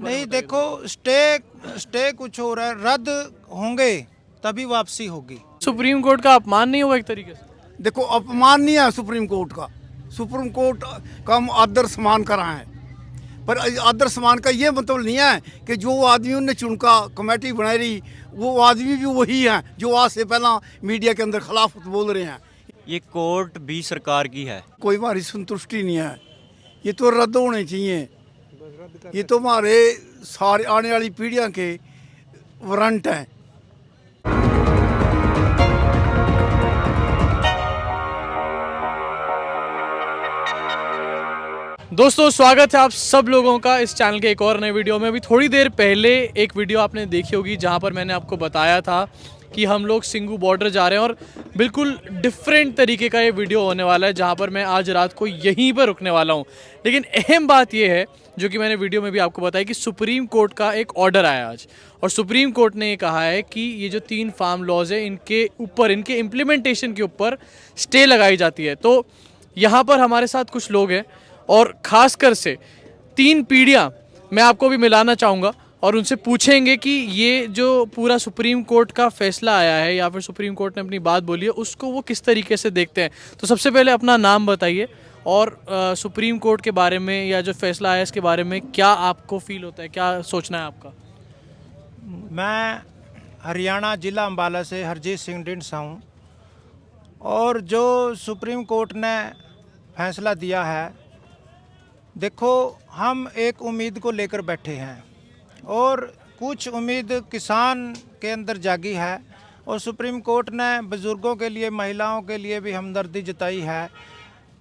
नहीं देखो, stay stay कुछ हो रहा है, रद्द होंगे तभी वापसी होगी। सुप्रीम कोर्ट का अपमान नहीं हुआ एक तरीके से? देखो, अपमान नहीं है सुप्रीम कोर्ट का। सुप्रीम कोर्ट का हम आदर सम्मान कर रहे हैं, पर आदर सम्मान का ये मतलब नहीं है कि जो आदमियों ने चुनका कमेटी बनाई रही वो आदमी भी वही हैं जो आज से पहला मीडिया के अंदर खिलाफ बोल रहे हैं। ये कोर्ट भी सरकार की है। कोई हमारी संतुष्टि नहीं है, ये तो रद्द होने चाहिए। ये तो हमारे सारे आने वाली पीढ़ियां के वारंट हैं। दोस्तों, स्वागत है आप सब लोगों का इस चैनल के एक और नए वीडियो में। अभी थोड़ी देर पहले एक वीडियो आपने देखी होगी जहां पर मैंने आपको बताया था कि हम लोग सिंगू बॉर्डर जा रहे हैं और बिल्कुल डिफरेंट तरीके का ये वीडियो होने वाला है जहां पर मैं आज रात को यहीं पर रुकने वाला हूं। लेकिन अहम बात यह है, जो कि मैंने वीडियो में भी आपको बताया, कि सुप्रीम कोर्ट का एक ऑर्डर आया आज और सुप्रीम कोर्ट ने ये कहा है कि ये जो 3 फार्म लॉज है इनके ऊपर, इनके इम्प्लीमेंटेशन के ऊपर स्टे लगाई जाती है। तो यहाँ पर हमारे साथ कुछ लोग हैं और ख़ासकर से 3 पीढ़ियाँ मैं आपको भी मिलाना चाहूँगा और उनसे पूछेंगे कि ये जो पूरा सुप्रीम कोर्ट का फैसला आया है या फिर सुप्रीम कोर्ट ने अपनी बात बोली है उसको वो किस तरीके से देखते हैं। तो सबसे पहले अपना नाम बताइए और सुप्रीम कोर्ट के बारे में या जो फैसला आया इसके बारे में क्या आपको फील होता है, क्या सोचना है आपका? मैं हरियाणा जिला अम्बाला से हरजीत सिंह ढिंडसा हूँ और जो सुप्रीम कोर्ट ने फैसला दिया है, देखो हम एक उम्मीद को लेकर बैठे हैं और कुछ उम्मीद किसान के अंदर जागी है और सुप्रीम कोर्ट ने बुज़ुर्गों के लिए, महिलाओं के लिए भी हमदर्दी जताई है,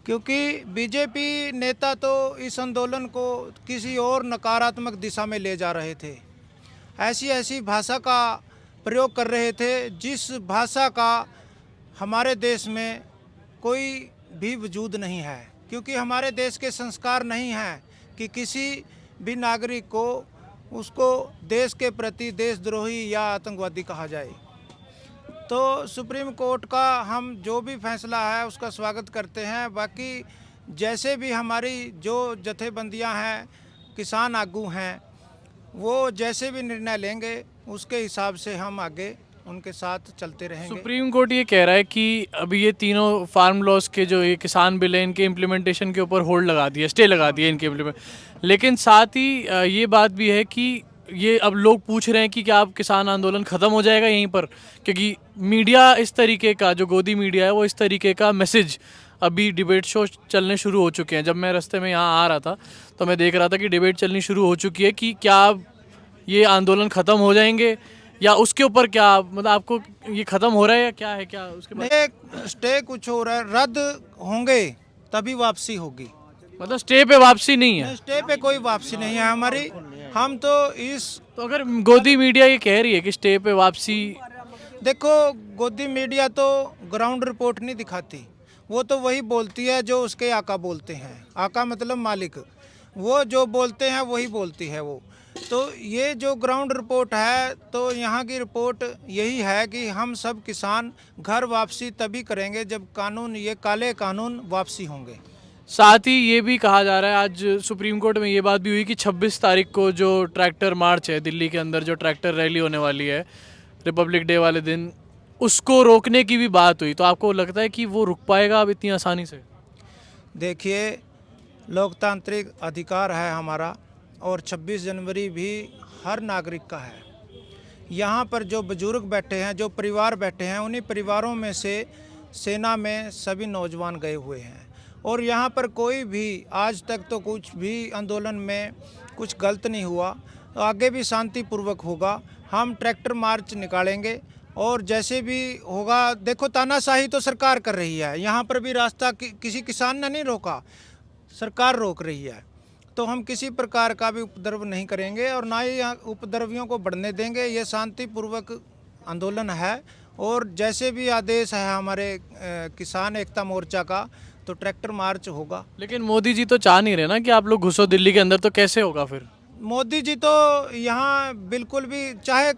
क्योंकि बीजेपी नेता तो इस आंदोलन को किसी और नकारात्मक दिशा में ले जा रहे थे। ऐसी ऐसी भाषा का प्रयोग कर रहे थे जिस भाषा का हमारे देश में कोई भी वजूद नहीं है, क्योंकि हमारे देश के संस्कार नहीं हैं कि किसी भी नागरिक को उसको देश के प्रति देशद्रोही या आतंकवादी कहा जाए। तो सुप्रीम कोर्ट का हम जो भी फैसला है उसका स्वागत करते हैं। बाकी जैसे भी हमारी जो जथेबंदियां हैं, किसान आगू हैं, वो जैसे भी निर्णय लेंगे उसके हिसाब से हम आगे उनके साथ चलते रहेंगे। सुप्रीम कोर्ट ये कह रहा है कि अभी ये तीनों फार्म लॉज के जो ये किसान बिल है इनके इम्प्लीमेंटेशन के ऊपर होल्ड लगा दिया, स्टे लगा दिया इनके इम्प्लीमेंट। लेकिन साथ ही ये बात भी है कि ये अब लोग पूछ रहे हैं कि क्या अब किसान आंदोलन ख़त्म हो जाएगा यहीं पर, क्योंकि मीडिया इस तरीके का, जो गोदी मीडिया है वो इस तरीके का मैसेज, अभी डिबेट शो चलने शुरू हो चुके हैं। जब मैं रास्ते में यहाँ आ रहा था तो मैं देख रहा था कि डिबेट चलनी शुरू हो चुकी है कि क्या अब ये आंदोलन ख़त्म हो जाएंगे या उसके ऊपर क्या, मतलब आपको ये ख़त्म हो रहा है या क्या है, क्या उसके बाद? स्टे कुछ हो रहा है, रद्द होंगे तभी वापसी होगी। मतलब स्टे पे वापसी नहीं है? स्टे पे कोई वापसी नहीं है हमारी। हम तो तो अगर गोदी मीडिया ये कह रही है कि स्टे पे वापसी, देखो गोदी मीडिया तो ग्राउंड रिपोर्ट नहीं दिखाती, वो तो वही बोलती है जो उसके आका बोलते हैं। आका मतलब मालिक, वो जो बोलते हैं वही बोलती है वो। तो ये जो ग्राउंड रिपोर्ट है, तो यहाँ की रिपोर्ट यही है कि हम सब किसान घर वापसी तभी करेंगे जब कानून, ये काले कानून वापसी होंगे। साथ ही ये भी कहा जा रहा है, आज सुप्रीम कोर्ट में ये बात भी हुई कि 26 तारीख को जो ट्रैक्टर मार्च है दिल्ली के अंदर, जो ट्रैक्टर रैली होने वाली है रिपब्लिक डे वाले दिन, उसको रोकने की भी बात हुई। तो आपको लगता है कि वो रुक पाएगा अब इतनी आसानी से? देखिए, लोकतांत्रिक अधिकार है हमारा और 26 जनवरी भी हर नागरिक का है। यहाँ पर जो बुजुर्ग बैठे हैं, जो परिवार बैठे हैं, उन्हीं परिवारों में से सेना में सभी नौजवान गए हुए हैं और यहाँ पर कोई भी आज तक तो कुछ भी आंदोलन में कुछ गलत नहीं हुआ। तो आगे भी शांतिपूर्वक होगा। हम ट्रैक्टर मार्च निकालेंगे और जैसे भी होगा, देखो तानाशाही तो सरकार कर रही है, यहाँ पर भी रास्ता किसी किसान ने नहीं रोका, सरकार रोक रही है। तो हम किसी प्रकार का भी उपद्रव नहीं करेंगे और ना ही उपद्रवियों को बढ़ने देंगे। ये शांतिपूर्वक आंदोलन है और जैसे भी आदेश है हमारे किसान एकता मोर्चा का, तो ट्रैक्टर मार्च होगा। लेकिन मोदी जी तो चाह नहीं रहे ना कि आप लोग घुसो दिल्ली के अंदर, तो कैसे होगा फिर? मोदी जी तो यहाँ बिल्कुल भी, चाहे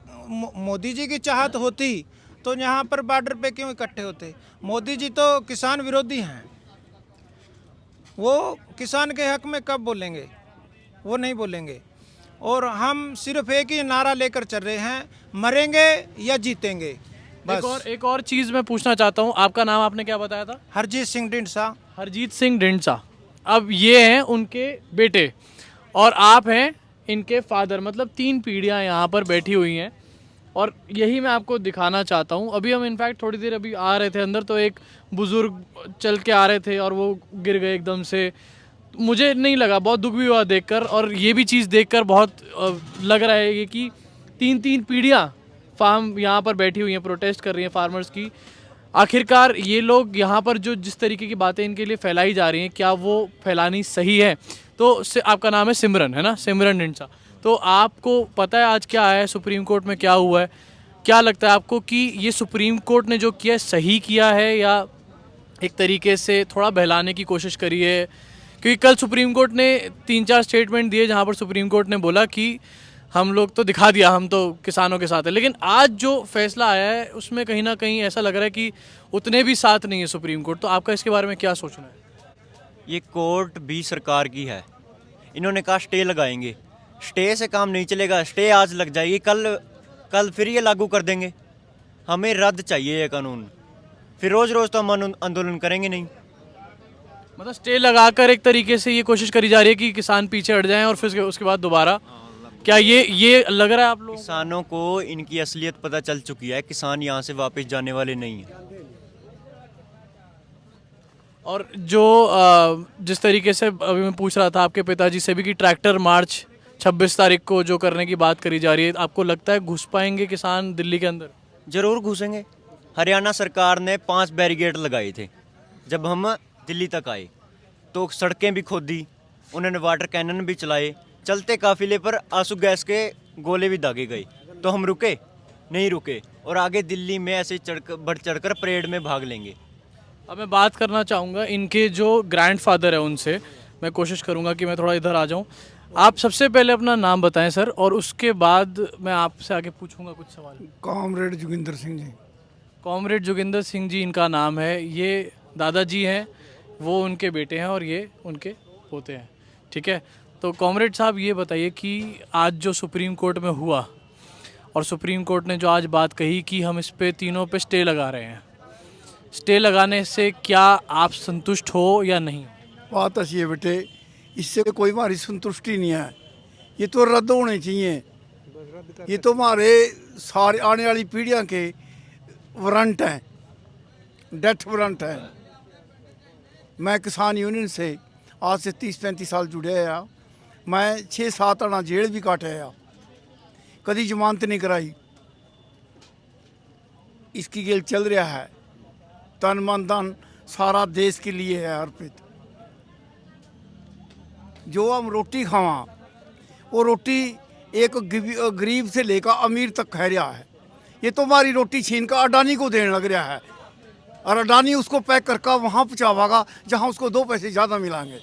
मोदी जी की चाहत होती तो यहाँ पर बॉर्डर पे क्यों इकट्ठे होते। मोदी जी तो किसान विरोधी हैं, वो किसान के हक में कब बोलेंगे, वो नहीं बोलेंगे। और हम सिर्फ एक ही नारा लेकर चल रहे हैं, मरेंगे या जीतेंगे। बस। एक और चीज़ मैं पूछना चाहता हूँ, आपका नाम आपने क्या बताया था? हरजीत सिंह ढींडसा। हरजीत सिंह ढींडसा। अब ये हैं उनके बेटे और आप हैं इनके फादर, मतलब 3 पीढ़ियाँ यहाँ पर बैठी हुई हैं और यही मैं आपको दिखाना चाहता हूँ। अभी हम इनफैक्ट थोड़ी देर अभी आ रहे थे अंदर, तो एक बुज़ुर्ग चल के आ रहे थे और वो गिर गए एकदम से। मुझे नहीं लगा, बहुत दुख भी हुआ देखकर, और ये भी चीज़ देखकर बहुत लग रहा है कि 3 पीढ़ियाँ फार्म यहाँ पर बैठी हुई हैं, प्रोटेस्ट कर रही हैं फार्मर्स की। आखिरकार ये लोग यहाँ पर जो जिस तरीके की बातें इनके लिए फैलाई जा रही हैं, क्या वो फैलानी सही है? तो आपका नाम है सिमरन, है ना? सिमरन ढींडसा। तो आपको पता है आज क्या है सुप्रीम कोर्ट में, क्या हुआ है? क्या लगता है आपको कि ये सुप्रीम कोर्ट ने जो किया है सही किया है, या एक तरीके से थोड़ा बहलाने की कोशिश करी है? क्योंकि कल सुप्रीम कोर्ट ने 3-4 स्टेटमेंट दिए जहाँ पर सुप्रीम कोर्ट ने बोला कि हम लोग तो दिखा दिया, हम तो किसानों के साथ है, लेकिन आज जो फैसला आया है उसमें कहीं ना कहीं ऐसा लग रहा है कि उतने भी साथ नहीं है सुप्रीम कोर्ट। तो आपका इसके बारे में क्या सोचना है? ये कोर्ट भी सरकार की है। इन्होंने कहा स्टे लगाएंगे, स्टे से काम नहीं चलेगा। स्टे आज लग जाएगी, कल फिर ये लागू कर देंगे। हमें रद्द चाहिए ये कानून, फिर रोज़ रोज़ तो हम आंदोलन करेंगे नहीं। मतलब स्टे लगाकर एक तरीके से ये कोशिश करी जा रही है कि किसान पीछे हट जाएं और फिर उसके बाद दोबारा, क्या ये लग रहा है आप लोगों को? किसानों को इनकी असलियत पता चल चुकी है, किसान यहाँ से वापस जाने वाले नहीं हैं। और जो जिस तरीके से अभी मैं पूछ रहा था आपके पिताजी से भी कि ट्रैक्टर मार्च 26 तारीख को जो करने की बात करी जा रही है, आपको लगता है घुस पाएंगे किसान दिल्ली के अंदर? ज़रूर घुसेंगे। हरियाणा सरकार ने 5 बैरिकेड लगाए थे जब हम दिल्ली तक आए, तो सड़कें भी खोदी, उन्होंने वाटर कैनन भी चलाए, चलते काफिले पर आंसू गैस के गोले भी दागे गए। तो हम रुके नहीं, रुके और आगे दिल्ली में ऐसे बढ़ चढ़कर परेड में भाग लेंगे। अब मैं बात करना चाहूँगा इनके जो ग्रैंडफादर है उनसे, मैं कोशिश करूँगा कि मैं थोड़ा इधर आ जाऊँ। आप सबसे पहले अपना नाम बताएं सर, और उसके बाद मैं आपसे आगे पूछूंगा कुछ सवाल। कॉमरेड जोगिंदर सिंह जी। कॉमरेड जोगिंदर सिंह जी इनका नाम है। ये दादाजी हैं, वो उनके बेटे हैं और ये उनके पोते हैं, ठीक है? तो कॉमरेड साहब ये बताइए कि आज जो सुप्रीम कोर्ट में हुआ और सुप्रीम कोर्ट ने जो आज बात कही कि हम इस पे तीनों पे स्टे लगा रहे हैं, स्टे लगाने से क्या आप संतुष्ट हो या नहीं? बात ऐसी है बेटे, इससे कोई हमारी संतुष्टि नहीं है। ये तो रद्द होने चाहिए। ये तो हमारे सारे आने वाली पीढ़ियाँ के वारंट हैं, डेथ वारंट है। मैं किसान यूनियन से आज से 30-35 साल जुड़े आ। मैं 6-7 आना जेल भी काटे आ, कभी जमानत नहीं कराई। इसकी गेल चल रहा है, तन मन धन सारा देश के लिए है अर्पित। जो हम रोटी खावा, वो रोटी एक गरीब से लेकर अमीर तक खा रहा है। ये तो हमारी रोटी छीन कर अडानी को देने लग रहा है, और अडानी उसको पैक करके वहाँ पहुँचावागा जहाँ उसको 2 पैसे ज़्यादा मिलेंगे।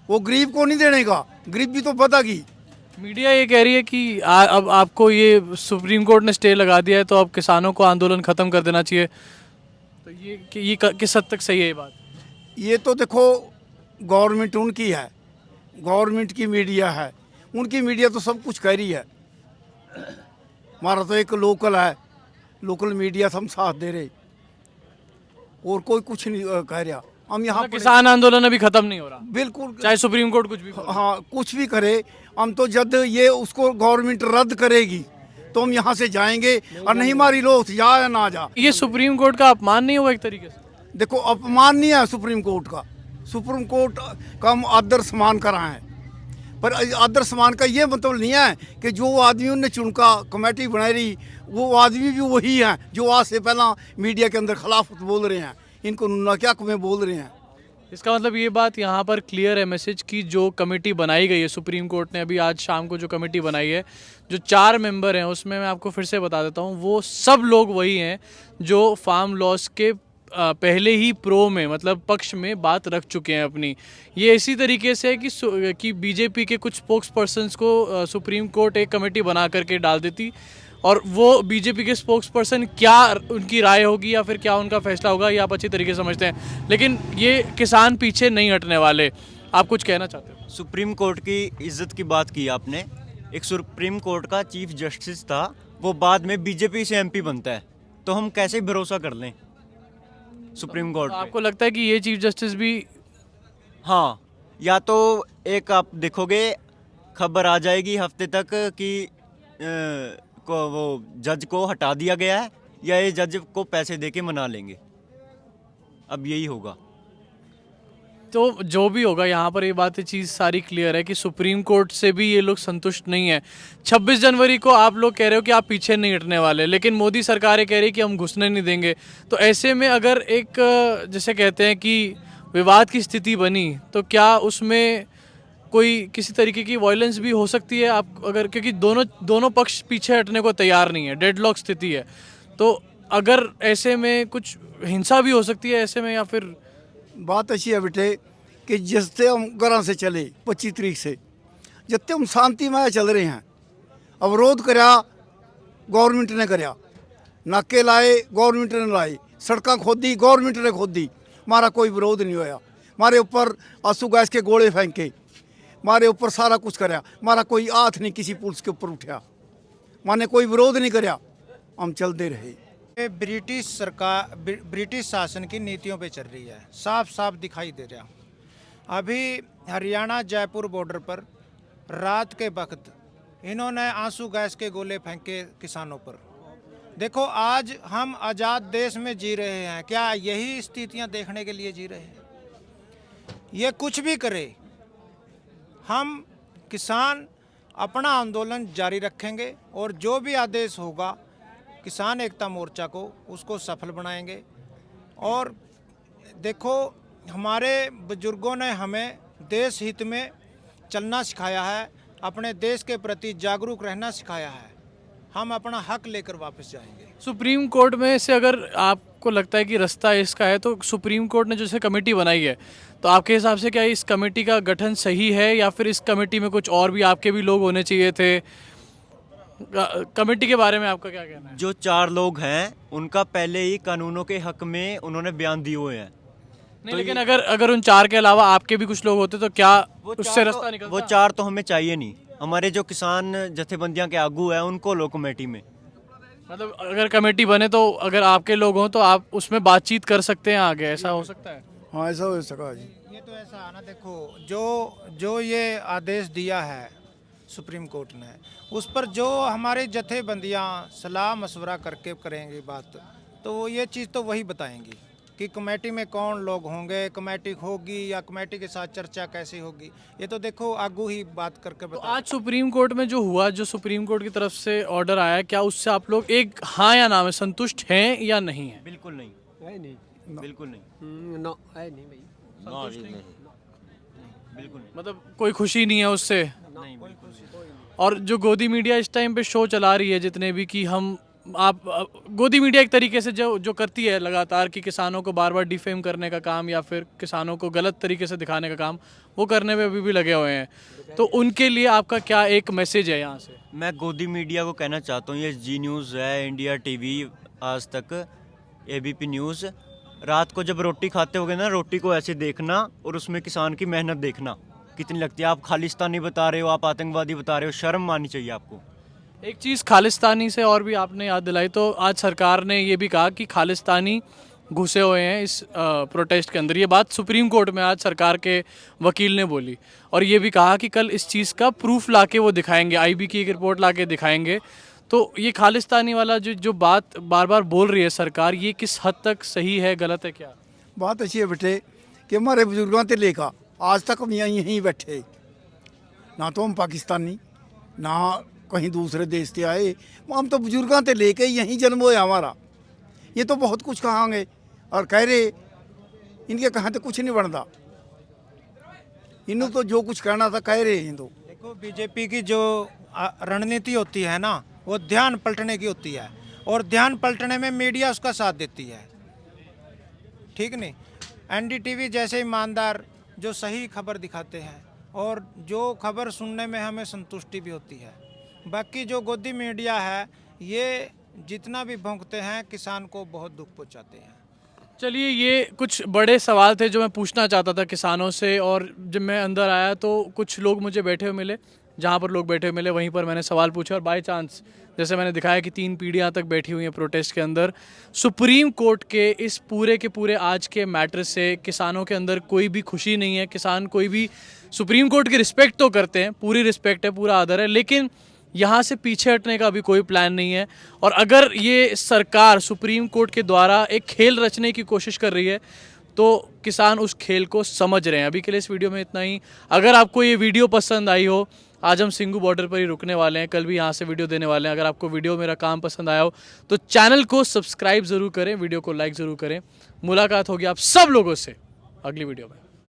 वो गरीब को नहीं देने का, गरीब भी तो बदगी। मीडिया ये कह रही है कि अब आपको ये सुप्रीम कोर्ट ने स्टे लगा दिया है, तो अब किसानों को आंदोलन ख़त्म कर देना चाहिए। तो ये किस हद तक सही है ये बात? ये तो देखो गवर्नमेंट उनकी है, गवर्नमेंट की मीडिया है, उनकी मीडिया तो सब कुछ कह रही है। हमारा तो एक लोकल है, लोकल मीडिया हम साथ दे रहे, और कोई कुछ नहीं कह रहा। हम यहाँ किसान आंदोलन अभी खत्म नहीं हो रहा, बिल्कुल, चाहे सुप्रीम कोर्ट कुछ भी हाँ कुछ भी करे। हम तो जब ये उसको गवर्नमेंट रद्द करेगी तो हम यहाँ से जाएंगे, और नहीं हमारी लोथ जा या ना जा। ये सुप्रीम कोर्ट का अपमान नहीं हुआ एक तरीके से? देखो अपमान नहीं है सुप्रीम कोर्ट का, सुप्रीम कोर्ट का हम आदर सम्मान करा है, पर आदर सम्मान का ये मतलब नहीं है कि जो आदमी उनने चुनका कमेटी बनाई रही वो आदमी भी वही हैं जो आज से पहला मीडिया के अंदर खिलाफ बोल रहे हैं, इनको क्या में बोल रहे हैं। इसका मतलब ये बात यहाँ पर क्लियर है मैसेज की जो कमेटी बनाई गई है सुप्रीम कोर्ट ने अभी आज शाम को जो कमेटी बनाई है, जो 4 मेंबर हैं उसमें मैं आपको फिर से बता देता हूँ, वो सब लोग वही हैं जो फार्म लॉस के पहले ही प्रो में, मतलब पक्ष में बात रख चुके हैं अपनी। ये इसी तरीके से है कि बीजेपी के कुछ स्पोक्स पर्सन्स को सुप्रीम कोर्ट एक कमेटी बना करके डाल देती, और वो बीजेपी के स्पोक्स पर्सन क्या उनकी राय होगी या फिर क्या उनका फैसला होगा ये आप अच्छी तरीके से समझते हैं। लेकिन ये किसान पीछे नहीं हटने वाले, आप कुछ कहना चाहते हो? सुप्रीम कोर्ट की इज्जत की बात की आपने। एक सुप्रीम कोर्ट का चीफ जस्टिस था, वो बाद में बीजेपी से एमपी बनता है, तो हम कैसे भरोसा कर लें सुप्रीम कोर्ट तो पे? आपको लगता है कि ये चीफ जस्टिस भी हाँ, या तो एक आप देखोगे खबर आ जाएगी हफ्ते तक कि वो जज को हटा दिया गया है, या ये जज को पैसे देके मना लेंगे। अब यही होगा। तो जो भी होगा यहाँ पर ये बात चीज़ सारी क्लियर है कि सुप्रीम कोर्ट से भी ये लोग संतुष्ट नहीं है। 26 जनवरी को आप लोग कह रहे हो कि आप पीछे नहीं हटने वाले, लेकिन मोदी सरकार ये कह रही है कि हम घुसने नहीं देंगे। तो ऐसे में अगर एक जैसे कहते हैं कि विवाद की स्थिति बनी, तो क्या उसमें कोई किसी तरीके की वायलेंस भी हो सकती है? आप अगर, क्योंकि दोनों पक्ष पीछे हटने को तैयार नहीं है, डेडलॉक स्थिति है, तो अगर ऐसे में कुछ हिंसा भी हो सकती है ऐसे में, या फिर बात अच्छी है बेटे कि जिससे हम घर से चले 25 तरीक से जितने हम शांतिमय चल रहे हैं, अवरोध कराया गवर्नमेंट ने कराया, नाके लाए गवर्नमेंट ने लाए, सड़क खोदी गवर्नमेंट ने खोदी, हमारा कोई विरोध नहीं होया। हमारे ऊपर आंसू गैस के गोले फेंके, हमारे ऊपर सारा कुछ कराया, हमारा कोई हाथ नहीं किसी पुलिस के ऊपर उठा, माने कोई विरोध नहीं कराया, हम चलते रहे। ये ब्रिटिश सरकार, ब्रिटिश शासन की नीतियों पे चल रही है, साफ साफ दिखाई दे रहा। अभी हरियाणा जयपुर बॉर्डर पर रात के वक्त इन्होंने आंसू गैस के गोले फेंके किसानों पर। देखो, आज हम आज़ाद देश में जी रहे हैं, क्या यही स्थितियां देखने के लिए जी रहे हैं? ये कुछ भी करे, हम किसान अपना आंदोलन जारी रखेंगे और जो भी आदेश होगा किसान एकता मोर्चा को उसको सफल बनाएंगे। और देखो, हमारे बुजुर्गों ने हमें देश हित में चलना सिखाया है, अपने देश के प्रति जागरूक रहना सिखाया है। हम अपना हक लेकर वापस जाएंगे। सुप्रीम कोर्ट में से अगर आपको लगता है कि रास्ता इसका है, तो सुप्रीम कोर्ट ने जैसे कमेटी बनाई है, तो आपके हिसाब से क्या इस कमेटी का गठन सही है, या फिर इस कमेटी में कुछ और भी आपके भी लोग होने चाहिए थे? कमेटी के बारे में आपका क्या कहना है? जो 4 लोग हैं उनका पहले ही कानूनों के हक में उन्होंने बयान दिए हुए हैं। नहीं, लेकिन अगर उन 4 के अलावा आपके भी कुछ लोग होते तो क्या उससे रास्ता निकलता? वो 4 तो हमें चाहिए नहीं। हमारे जो किसान जथेबंदियां के आगू हैं उनको लो कमेटी में। मतलब अगर कमेटी बने तो अगर आपके लोग हों तो आप उसमें बातचीत कर सकते हैं आगे, ऐसा हो सकता है? हाँ, ऐसा हो सका जी। ये तो ऐसा है ना, देखो, जो ये आदेश दिया है सुप्रीम कोर्ट ने, उस पर जो हमारे जथेबंदियां सलाह मशवरा करके करेंगी बात, तो ये चीज़ तो वही बताएंगी कि कमेटी में कौन लोग होंगे, कमेटी होगी या कमेटी के साथ चर्चा कैसी होगी। ये तो देखो आगू ही बात करके तो बता। आज सुप्रीम कोर्ट में जो हुआ, जो सुप्रीम कोर्ट की तरफ से ऑर्डर आया, क्या उससे आप लोग एक हाँ या ना में संतुष्ट हैं या नहीं है? बिल्कुल नहीं, है नहीं। बिल्कुल नहीं, नो है नहीं भाई। बिल्कुल नहीं। मतलब कोई खुशी नहीं है उससे? नहीं, बिल्कुल नहीं। और जो गोदी मीडिया इस टाइम पे शो चला रही है जितने भी, कि हम आप गोदी मीडिया एक तरीके से जो करती है लगातार, कि किसानों को बार बार डिफेम करने का काम या फिर किसानों को गलत तरीके से दिखाने का काम, वो करने में अभी भी लगे हुए हैं, तो उनके लिए आपका क्या एक मैसेज है यहाँ से? मैं गोदी मीडिया को कहना चाहता हूँ, ये जी न्यूज़ है, इंडिया टीवी, आज तक, एबीपी न्यूज़, रात को जब रोटी खाते होगे ना, रोटी को ऐसे देखना और उसमें किसान की मेहनत देखना कितनी लगती है। आप खालिस्तानी बता रहे हो, आप आतंकवादी बता रहे हो, शर्म माननी चाहिए आपको। एक चीज़ खालिस्तानी से और भी आपने याद दिलाई, तो आज सरकार ने ये भी कहा कि खालिस्तानी घुसे हुए हैं इस प्रोटेस्ट के अंदर। ये बात सुप्रीम कोर्ट में आज सरकार के वकील ने बोली, और ये भी कहा कि कल इस चीज़ का प्रूफ लाके वो दिखाएंगे, आईबी की एक रिपोर्ट लाके दिखाएंगे। तो ये खालिस्तानी वाला जो बात बार बार बोल रही है सरकार, ये किस हद तक सही है, गलत है क्या? बात अच्छी है बेटे कि हमारे बुजुर्गों से लेकर आज तक हम यहीं बैठे, ना तो हम पाकिस्तानी ना कहीं दूसरे देश से आए, हम तो बुजुर्गों से लेके यहीं जन्म हुआ हमारा। ये तो बहुत कुछ कहांगे और कह रहे, इनके कहाँ तो कुछ नहीं बनता, इन्हों तो जो कुछ कहना था कह रहे हैं। तो देखो, बीजेपी की जो रणनीति होती है ना, वो ध्यान पलटने की होती है, और ध्यान पलटने में मीडिया उसका साथ देती है, ठीक नहीं? एनडीटीवी जैसे ईमानदार जो सही खबर दिखाते हैं और जो खबर सुनने में हमें संतुष्टि भी होती है। बाकी जो गोदी मीडिया है, ये जितना भी भौंकते हैं किसान को बहुत दुख पहुंचाते हैं। चलिए, ये कुछ बड़े सवाल थे जो मैं पूछना चाहता था किसानों से, और जब मैं अंदर आया तो कुछ लोग मुझे बैठे हुए मिले, जहाँ पर लोग बैठे हुए मिले वहीं पर मैंने सवाल पूछे, और बाय चांस जैसे मैंने दिखाया कि 3 पीढ़ियाँ तक बैठी हुई हैं प्रोटेस्ट के अंदर, सुप्रीम कोर्ट के इस पूरे के पूरे आज के मैटर से किसानों के अंदर कोई भी खुशी नहीं है। किसान कोई भी सुप्रीम कोर्ट की रिस्पेक्ट तो करते हैं, पूरी रिस्पेक्ट है, पूरा आदर है, लेकिन यहाँ से पीछे हटने का भी कोई प्लान नहीं है। और अगर ये सरकार सुप्रीम कोर्ट के द्वारा एक खेल रचने की कोशिश कर रही है तो किसान उस खेल को समझ रहे हैं। अभी के लिए इस वीडियो में इतना ही। अगर आपको ये वीडियो पसंद आई हो, आज हम सिंगू बॉर्डर पर ही रुकने वाले हैं, कल भी यहाँ से वीडियो देने वाले हैं। अगर आपको वीडियो मेरा काम पसंद आया हो तो चैनल को सब्सक्राइब ज़रूर करें, वीडियो को लाइक ज़रूर करें। मुलाकात होगी आप सब लोगों से अगली वीडियो में।